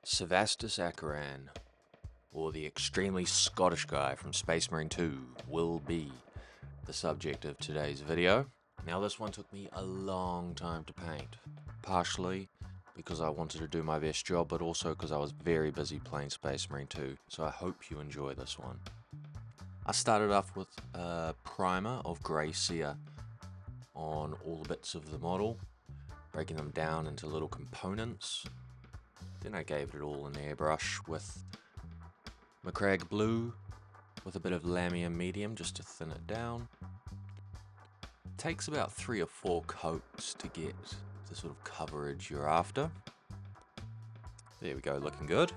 Captain Acheran, or the extremely Scottish guy from Spacemarine 2, will be the subject of today's video. Now this one took me a long time to paint, partially because I wanted to do my best job, but also because I was very busy playing Spacemarine 2, so I hope you enjoy this one. I started off with a primer of grey cere on all the bits of the model, breaking them down into little components. Then I gave it all an airbrush with Macragge blue with a bit of Lamia medium just to thin it down. It takes about 3 or 4 coats to get the sort of coverage you're after. There we go, looking good.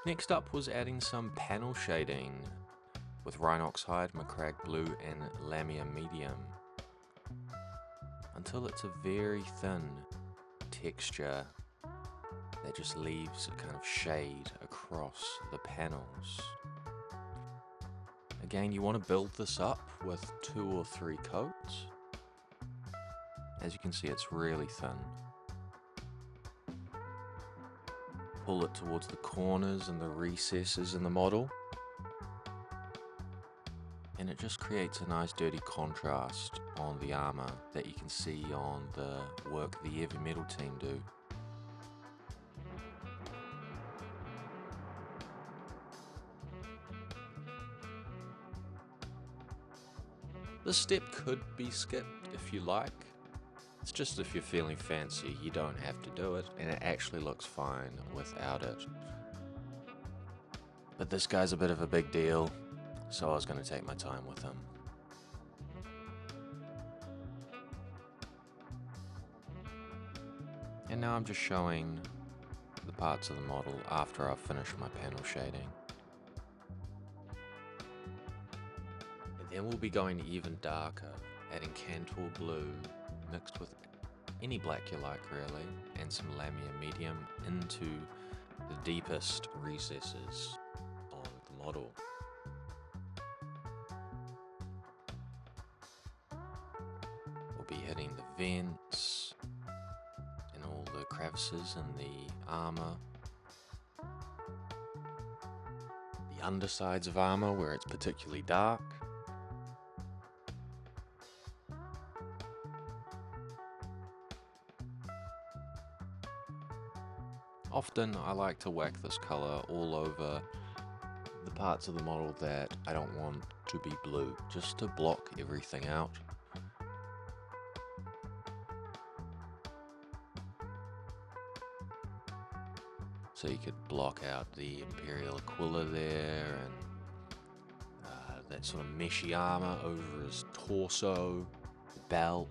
Next up was adding some panel shading with Rhinox hide, Macragge blue and Lamia medium until it's a very thin texture that just leaves a kind of shade across the panels. Again, you want to build this up with 2 or 3 coats. As you can see, it's really thin. Pull it towards the corners and the recesses in the model, and it just creates a nice dirty contrast on the armor that you can see on the work the Eavy Metal team do. This step could be skipped if you like. It's just if you're feeling fancy, you don't have to do it, and it actually looks fine without it. But this guy's a bit of a big deal, so I was going to take my time with him. And now I'm just showing the parts of the model after I've finished my panel shading. And then we'll be going even darker, adding Cantor blue mixed with any black you like really, and some Lamia medium into the deepest recesses on the model. We'll be hitting the vents and all the crevices in the armor, the undersides of armor where it's particularly dark. Often I like to whack this color all over the parts of the model that I don't want to be blue, just to block everything out. So you could block out the Imperial Aquila there, and that sort of meshy armor over his torso, the belt,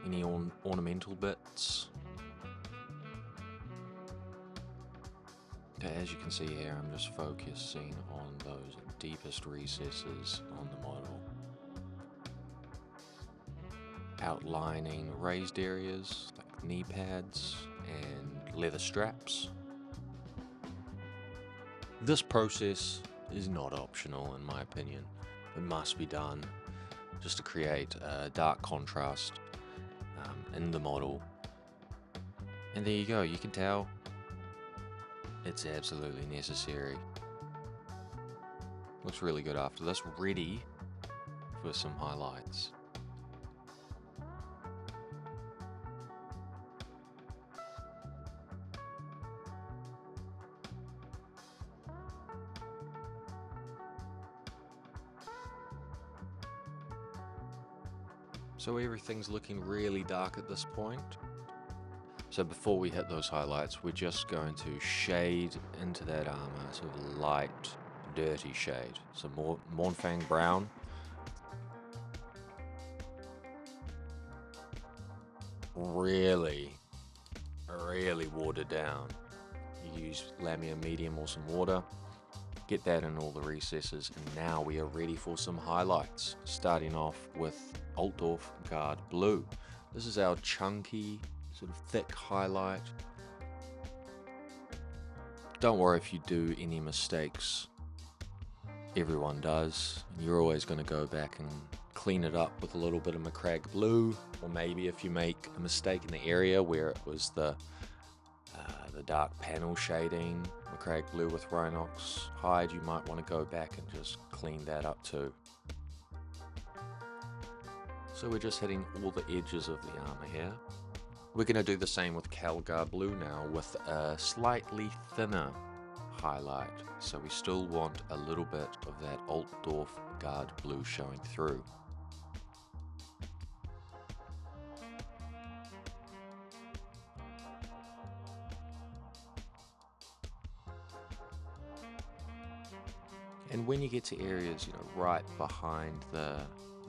any ornamental bits. Okay, as you can see here, I'm just focusing on those deepest recesses on the model, outlining raised areas like knee pads and leather straps. This process is not optional in my opinion. It must be done just to create a dark contrast in the model. And there you go, you can tell it's absolutely necessary. Looks really good after this, ready for some highlights. So everything's looking really dark at this point. So before we hit those highlights, we're just going to shade into that armor, sort of light, dirty shade. So more Mournfang brown. Really watered down. You use Lamia medium or some water. Get that in all the recesses, and now we are ready for some highlights. Starting off with Altdorf Guard Blue. This is our chunky, sort of thick highlight. Don't worry if you do any mistakes. Everyone does. You're always going to go back and clean it up with a little bit of Macragge blue, or maybe if you make a mistake in the area where it was the dark panel shading, Macragge blue with Rhinox hide, you might want to go back and just clean that up too. So we're just hitting all the edges of the armor here. We're going to do the same with Calgar blue now with a slightly thinner highlight. So we still want a little bit of that Altdorf guard blue showing through. And when you get to areas, right behind the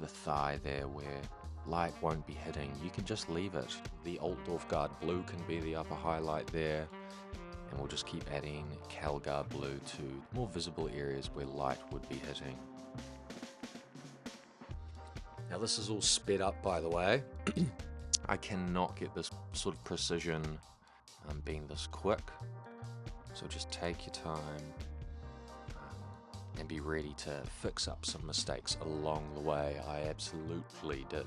thigh there where light won't be hitting, you can just leave it. The Altdorf guard blue can be the upper highlight there, and we'll just keep adding Calgar blue to more visible areas where light would be hitting. Now this is all sped up, by the way. I cannot get this sort of precision being this quick, so just take your time and be ready to fix up some mistakes along the way. I absolutely did.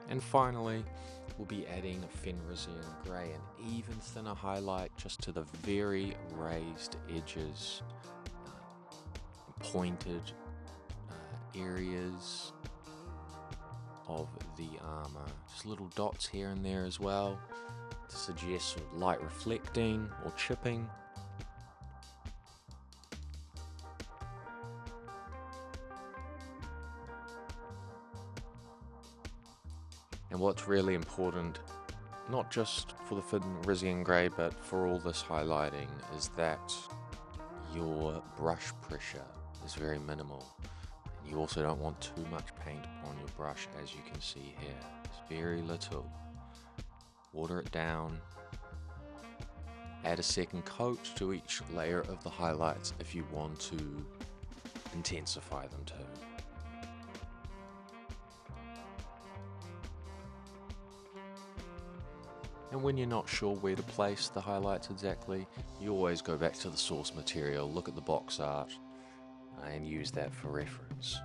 And finally, we'll be adding a Fenrisian grey, an even thinner highlight just to the very raised edges, pointed areas of the armor. Just little dots here and there as well to suggest sort of light reflecting or chipping. And what's really important, not just for the Fenrisian grey, but for all this highlighting, is that your brush pressure is very minimal. And you also don't want too much paint on your brush, as you can see here. It's very little. Water it down. Add a second coat to each layer of the highlights if you want to intensify them too. And when you're not sure where to place the highlights exactly, you always go back to the source material, look at the box art, and use that for reference.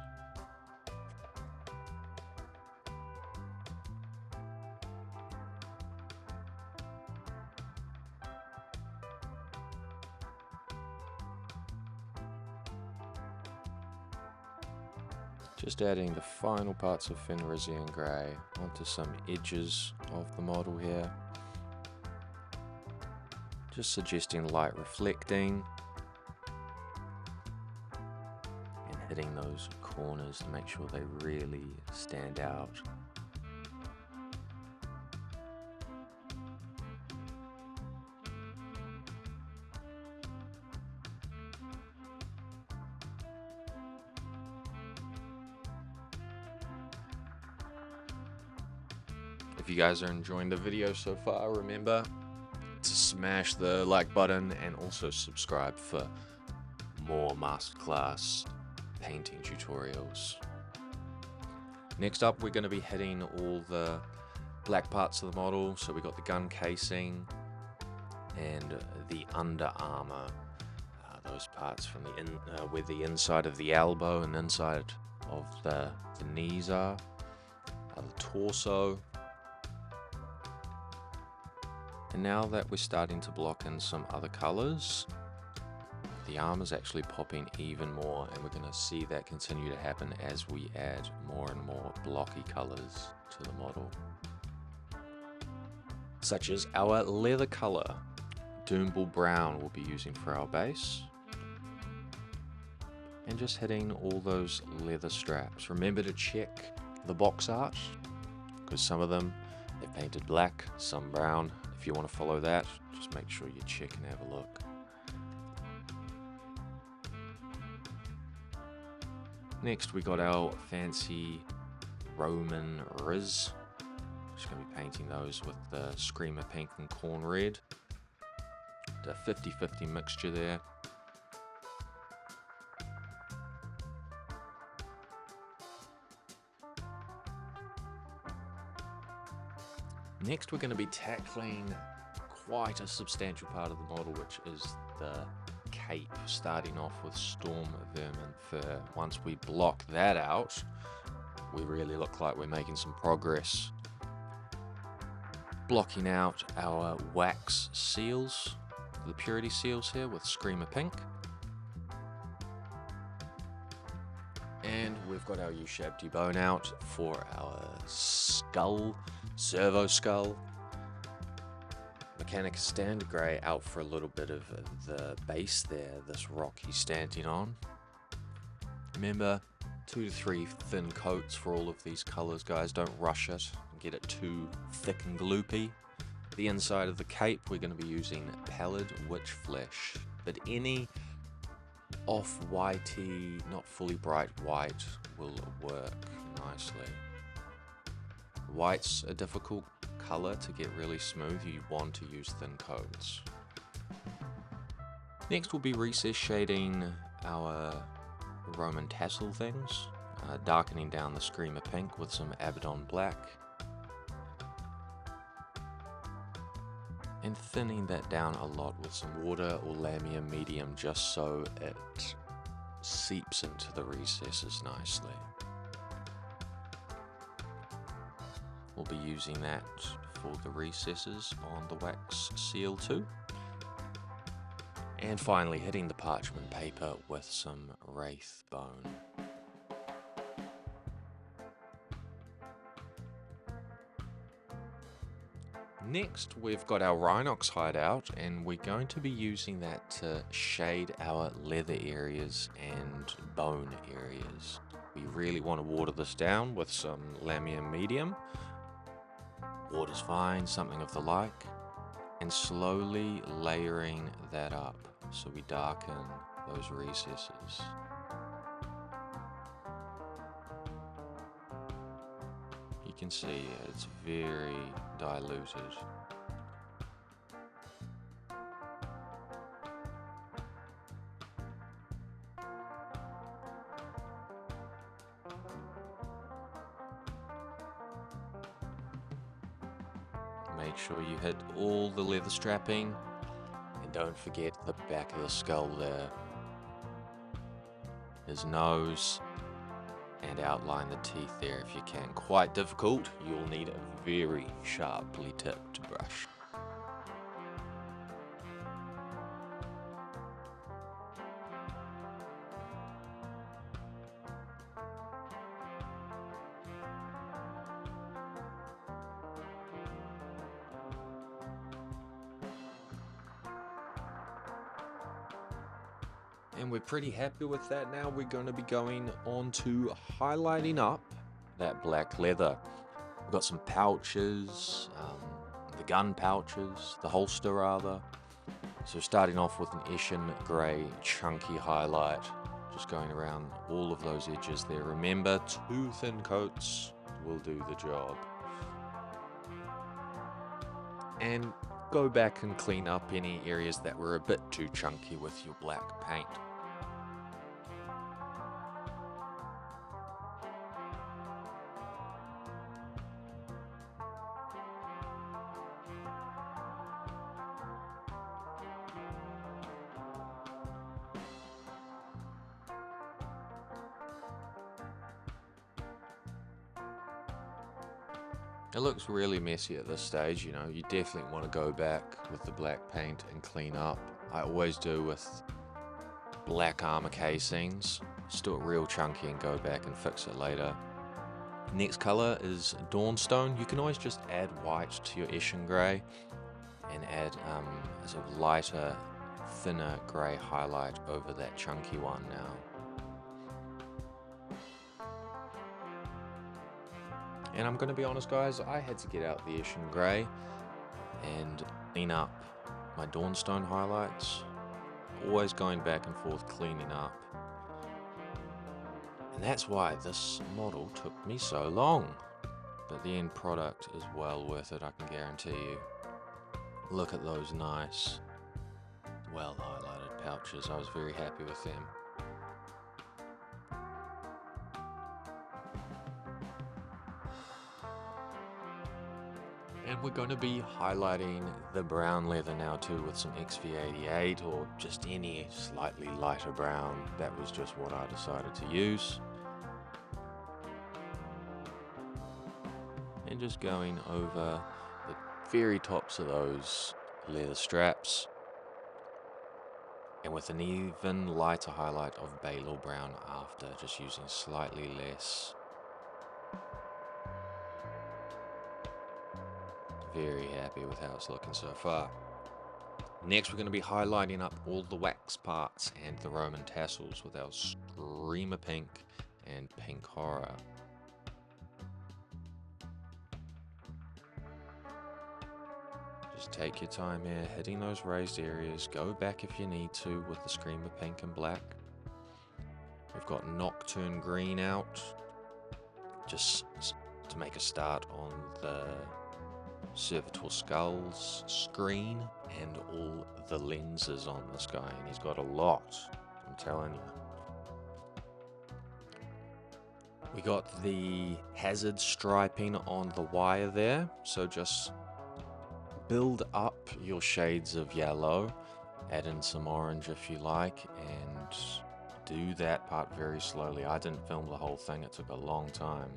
Just adding the final parts of Fenrisian grey onto some edges of the model here. Just suggesting light reflecting and hitting those corners to make sure they really stand out. If you guys are enjoying the video so far, remember to smash the like button and also subscribe for more masterclass painting tutorials. Next up, we're going to be hitting all the black parts of the model. So we got the gun casing and the under armor, those parts from the where the inside of the elbow and inside of the knees are, the torso. And now that we're starting to block in some other colors, the armor's actually popping even more, and we're going to see that continue to happen as we add more and more blocky colors to the model. Such as our leather color, Doombull Brown we'll be using for our base. And just hitting all those leather straps. Remember to check the box art, because some of them they've painted black, some brown. If you want to follow that, just make sure you check and have a look. Next we got our fancy Roman Riz. Just going to be painting those with the Screamer Pink and Corn Red. The 50-50 mixture there. Next we're going to be tackling quite a substantial part of the model, which is the cape, starting off with storm vermin fur. Once we block that out, we really look like we're making some progress. Blocking out our wax seals, the purity seals here with Screamer Pink. And we've got our U-shaped debone out for our skull, servo skull. Mechanica Standard Grey out for a little bit of the base there, this rock he's standing on. Remember, 2 to 3 thin coats for all of these colours, guys. Don't rush it and get it too thick and gloopy. The inside of the cape, we're going to be using pallid witch flesh, but any off-whitey, not fully bright white will work nicely. White's a difficult color to get really smooth. You want to use thin coats. Next we'll be recess shading our Roman tassel things, darkening down the Screamer Pink with some Abaddon Black, and thinning that down a lot with some water or Lamia medium, just so it seeps into the recesses nicely. We'll be using that for the recesses on the wax seal too. And finally hitting the parchment paper with some wraith bone. Next we've got our Rhinox hideout, and we're going to be using that to shade our leather areas and bone areas. We really want to water this down with some Lamia medium. Water's fine, something of the like. And slowly layering that up so we darken those recesses. You can see it's very diluted. Make sure you hit all the leather strapping, and don't forget the back of the skull there. His nose, and outline the teeth there if you can. Quite difficult. You'll need a very sharply tipped brush. And we're pretty happy with that now. We're going to be going on to highlighting up that black leather. We've got some pouches, the gun pouches, the holster rather. So starting off with an Echen grey chunky highlight, just going around all of those edges there. Remember, 2 thin coats will do the job. And go back and clean up any areas that were a bit too chunky with your black paint. It looks really messy at this stage, you know. You definitely want to go back with the black paint and clean up. I always do with black armor casings. Just do it real chunky and go back and fix it later. Next color is Dawnstone. You can always just add white to your Echen grey and add a sort of lighter, thinner grey highlight over that chunky one now. And I'm going to be honest, guys, I had to get out the Echen grey and clean up my Dawnstone highlights. Always going back and forth cleaning up. And that's why this model took me so long. But the end product is well worth it, I can guarantee you. Look at those nice, well highlighted pouches. I was very happy with them. And we're going to be highlighting the brown leather now too with some XV88 or just any slightly lighter brown. That was just what I decided to use. And just going over the very tops of those leather straps. And with an even lighter highlight of Baylor brown after, just using slightly less. Very happy with how it's looking so far. Next we're going to be highlighting up all the wax parts and the Roman tassels with our Screamer Pink and Pink Horror. Just take your time here, hitting those raised areas. Go back if you need to with the Screamer Pink and Black. We've got Nocturne Green out, just to make a start on the Servitor Skulls screen and all the lenses on this guy, and he's got a lot, I'm telling you. We got the hazard striping on the wire there, so just build up your shades of yellow, add in some orange if you like, and do that part very slowly. I didn't film the whole thing, it took a long time.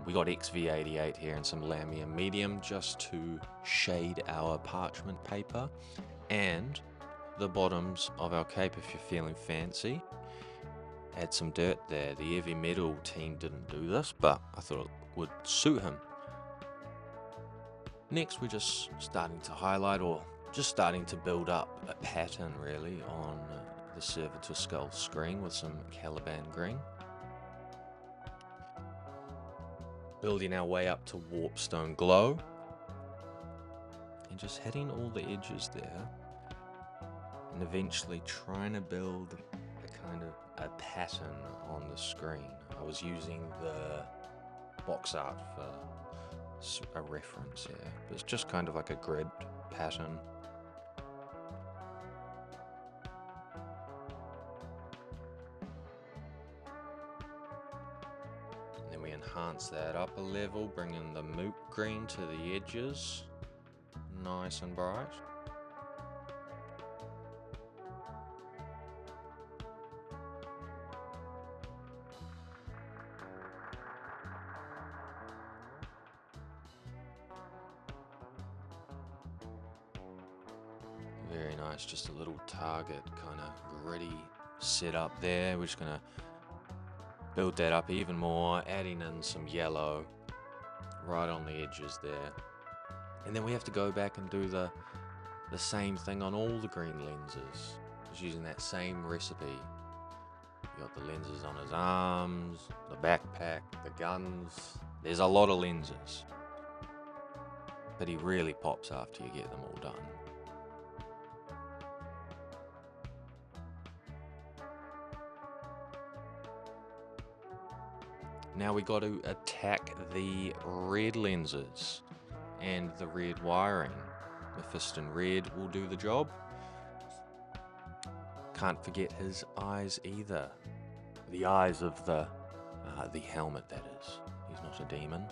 We got XV88 here and some Lamium Medium just to shade our parchment paper and the bottoms of our cape if you're feeling fancy. Add some dirt there. The Eavy Metal team didn't do this, but I thought it would suit him. Next we're just starting to highlight, or just starting to build up a pattern really on the Servitor Skull screen with some Caliban Green. Building our way up to Warpstone Glow. And just hitting all the edges there. And eventually trying to build a kind of a pattern on the screen. I was using the box art for a reference here. But it's just kind of like a grid pattern. We enhance that up a level, bringing the Moot Green to the edges, nice and bright. Very nice, just a little target kind of gritty setup there. We're just going to build that up even more, adding in some yellow right on the edges there. And then we have to go back and do the same thing on all the green lenses, just using that same recipe. You got the lenses on his arms, the backpack, the guns. There's a lot of lenses, but he really pops after you get them all done. Now we got to attack the red lenses and the red wiring. Mephiston Red will do the job. Can't forget his eyes either. The eyes of the helmet, that is. He's not a demon.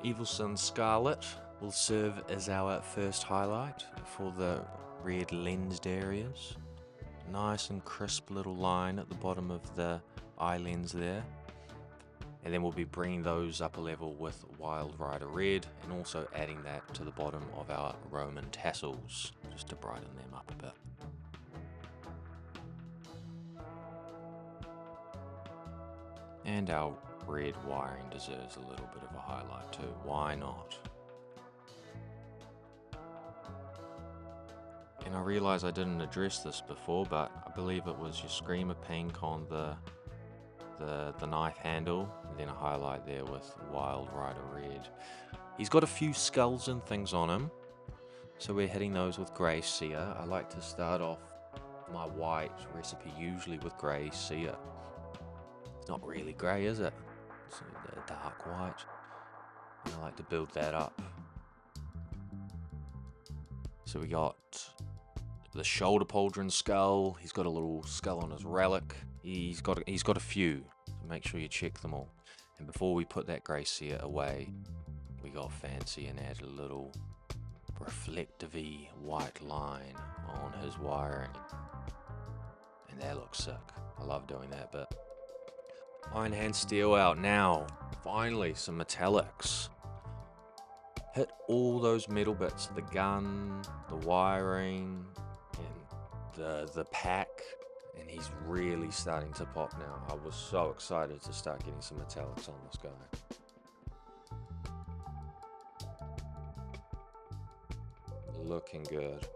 Evil Sun Scarlet will serve as our first highlight for the red lensed areas. Nice and crisp little line at the bottom of the eye lens there. And then we'll be bringing those up a level with Wild Rider Red and also adding that to the bottom of our Roman tassels just to brighten them up a bit. And our red wiring deserves a little bit of a highlight too, why not? And I realise I didn't address this before, but I believe it was your Screamer Pink on the knife handle, and then a highlight there with Wild Rider Red. He's got a few skulls and things on him, so we're hitting those with Grey Seer. I like to start off my white recipe usually with Grey Seer. It's not really grey, is it? It's a dark white. And I like to build that up. So we got the shoulder pauldron skull. He's got a little skull on his relic. He's got a few. So make sure you check them all. And before we put that grey seer away, we got fancy and added a little reflective-y white line on his wiring. And that looks sick. I love doing that bit. Iron Hand Steel out now. Finally, some metallics. Hit all those metal bits. The gun, the wiring, and the pack. And he's really starting to pop now. I was so excited to start getting some metallics on this guy. Looking good.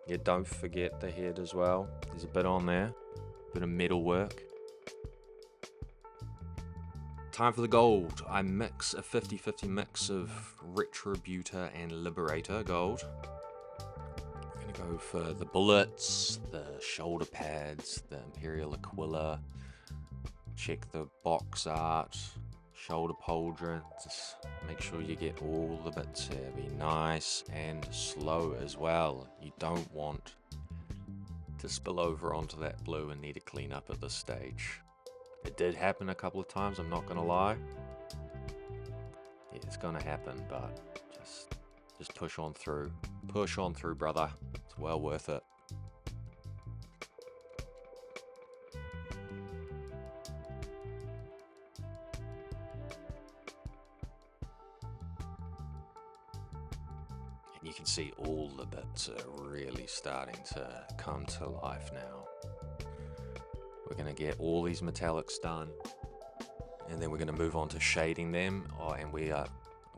Yeah, don't forget the head as well. There's a bit on there. Bit of metal work. Time for the gold. I mix a 50-50 mix of Retributor and Liberator gold. I'm going to go for the bullets, the shoulder pads, the Imperial Aquila. Check the box art, shoulder pauldron. Just make sure you get all the bits here. Be nice and slow as well. You don't want to spill over onto that blue and need to clean up at this stage. It did happen a couple of times, I'm not gonna lie. Yeah, it's gonna happen, but just push on through. Push on through, brother. It's well worth it. And you can see all the bits are really starting to come to life now. We're going to get all these metallics done, and then we're going to move on to shading them. Oh, and we're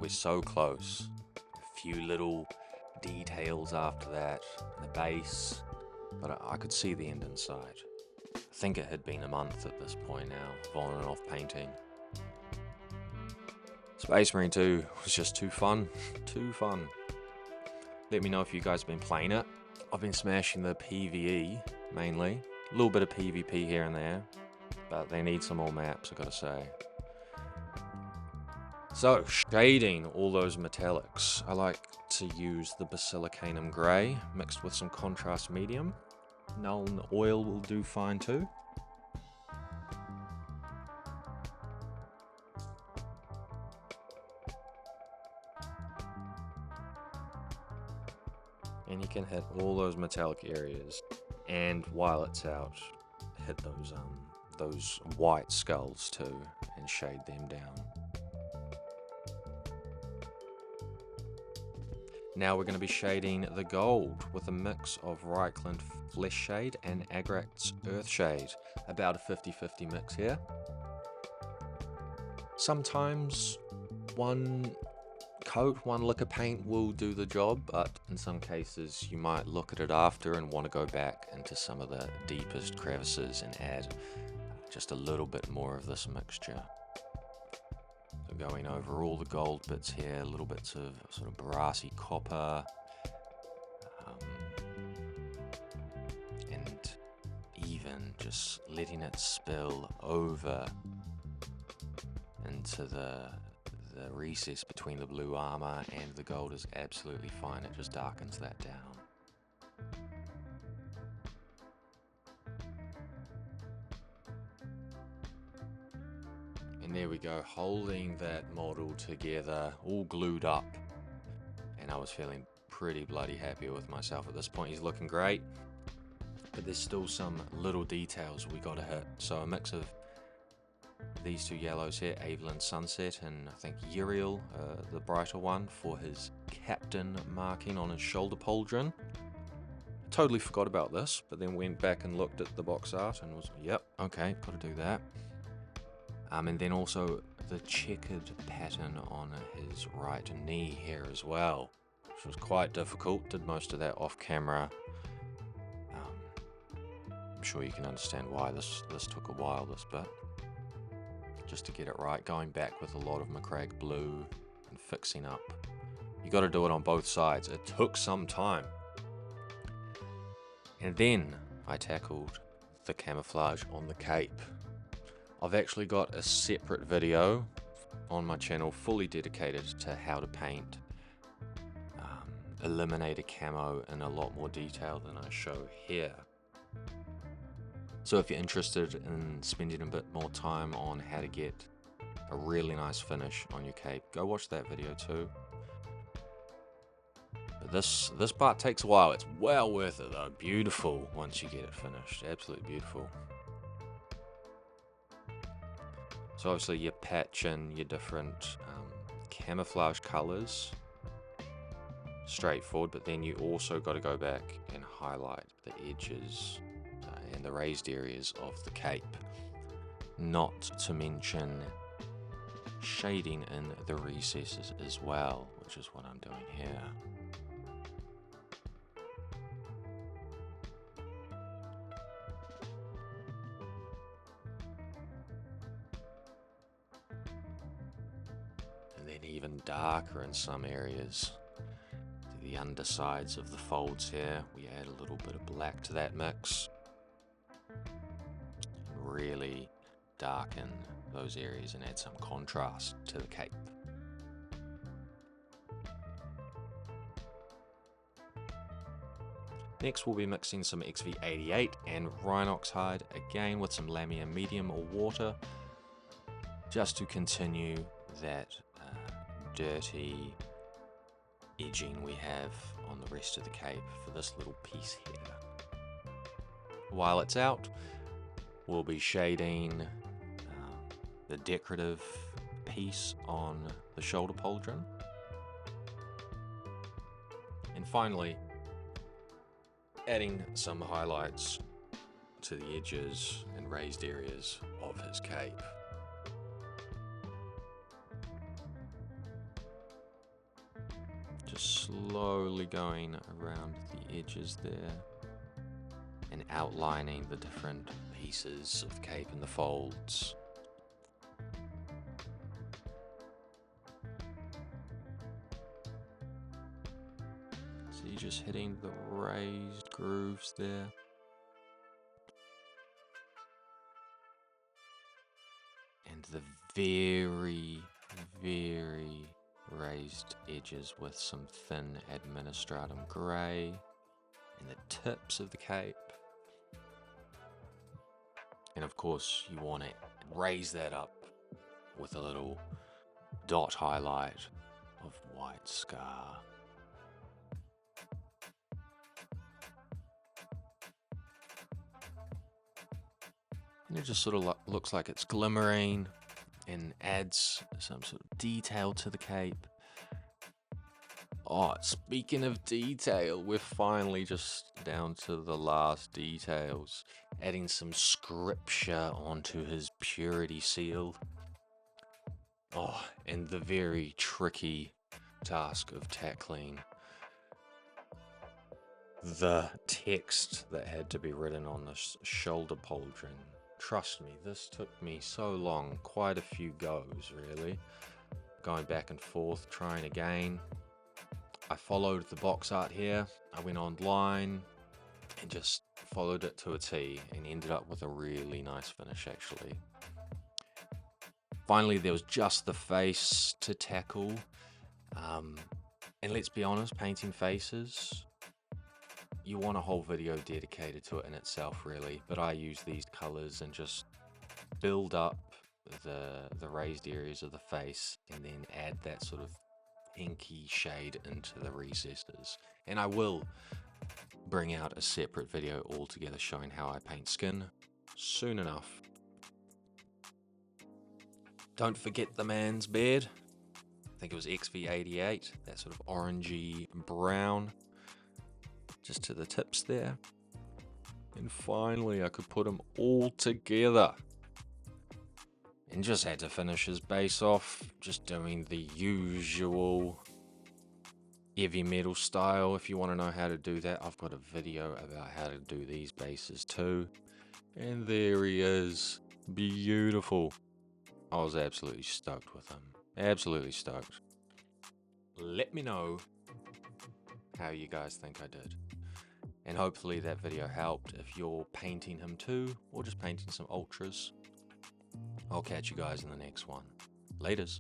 so close. A few little details after that. The base, but I could see the end inside. I think it had been a month at this point now, on and off painting. Space Marine 2 was just too fun. Too fun. Let me know if you guys have been playing it. I've been smashing the PvE mainly. A little bit of PvP here and there, but they need some more maps, I gotta say. So, shading all those metallics. I like to use the Basilicanum Grey mixed with some contrast medium. Nuln oil will do fine too. And you can hit all those metallic areas. And while it's out, hit those white skulls too and shade them down. Now we're going to be shading the gold with a mix of Reichland Flesh Shade and Agrat's Earth Shade. About a 50-50 mix here. Sometimes one coat, one lick of paint will do the job, but in some cases you might look at it after and want to go back into some of the deepest crevices and add just a little bit more of this mixture. So going over all the gold bits here, little bits of sort of brassy copper, and even just letting it spill over into the recess between the blue armor and the gold is absolutely fine. It just darkens that down. And there we go, holding that model together, all glued up. And I was feeling pretty bloody happy with myself at this point. He's looking great, but there's still some little details we gotta hit. So a mix of these two yellows here, Evelyn Sunset and I think Uriel, the brighter one, for his captain marking on his shoulder pauldron. Totally forgot about this, but then went back and looked at the box art and was, yep, okay, gotta do that. And then also the checkered pattern on his right knee here as well, which was quite difficult. Did most of that off camera. I'm sure you can understand why this took a while, this bit. Just to get it right, going back with a lot of McCrag blue and fixing up. You got to do it on both sides. It took some time. And then I tackled the camouflage on the cape. I've actually got a separate video on my channel fully dedicated to how to paint Eliminator camo in a lot more detail than I show here. So if you're interested in spending a bit more time on how to get a really nice finish on your cape, go watch that video too. But this part takes a while. It's well worth it though. Beautiful once you get it finished. Absolutely beautiful. So obviously you patch in your different camouflage colors. Straightforward, but then you also got to go back and highlight the edges and the raised areas of the cape. Not to mention shading in the recesses as well, which is what I'm doing here. And then even darker in some areas. The undersides of the folds here, we add a little bit of black to that mix. Really darken those areas and add some contrast to the cape. Next we'll be mixing some XV88 and Rhinox hide, again with some Lamia medium or water, just to continue that dirty edging we have on the rest of the cape for this little piece here. While it's out, we'll be shading the decorative piece on the shoulder pauldron. And finally, adding some highlights to the edges and raised areas of his cape. Just slowly going around the edges there and outlining the different pieces of cape and the folds. So you're just hitting the raised grooves there. And the very, very raised edges with some thin administratum grey and the tips of the cape. And of course you want to raise that up with a little dot highlight of white scar. And it just sort of looks like it's glimmering and adds some sort of detail to the cape. Oh, speaking of detail, we're finally just down to the last details. Adding some scripture onto his purity seal. Oh, and the very tricky task of tackling the text that had to be written on this shoulder pauldron. Trust me, this took me so long, quite a few goes really, going back and forth, trying again. I followed the box art here, I went online and just followed it to a T and ended up with a really nice finish actually. Finally there was just the face to tackle, and let's be honest, painting faces, you want a whole video dedicated to it in itself really, but I use these colors and just build up the raised areas of the face and then add that sort of pinky shade into the recesses. And I will bring out a separate video altogether showing how I paint skin soon enough. Don't forget the man's beard. I think it was XV88, that sort of orangey brown, just to the tips there. And finally I could put them all together. And just had to finish his base off, just doing the usual Eavy Metal style. If you want to know how to do that, I've got a video about how to do these bases too. And there he is, beautiful. I was absolutely stoked with him, absolutely stoked. Let me know how you guys think I did. And hopefully that video helped if you're painting him too, or just painting some ultras. I'll catch you guys in the next one. Laters.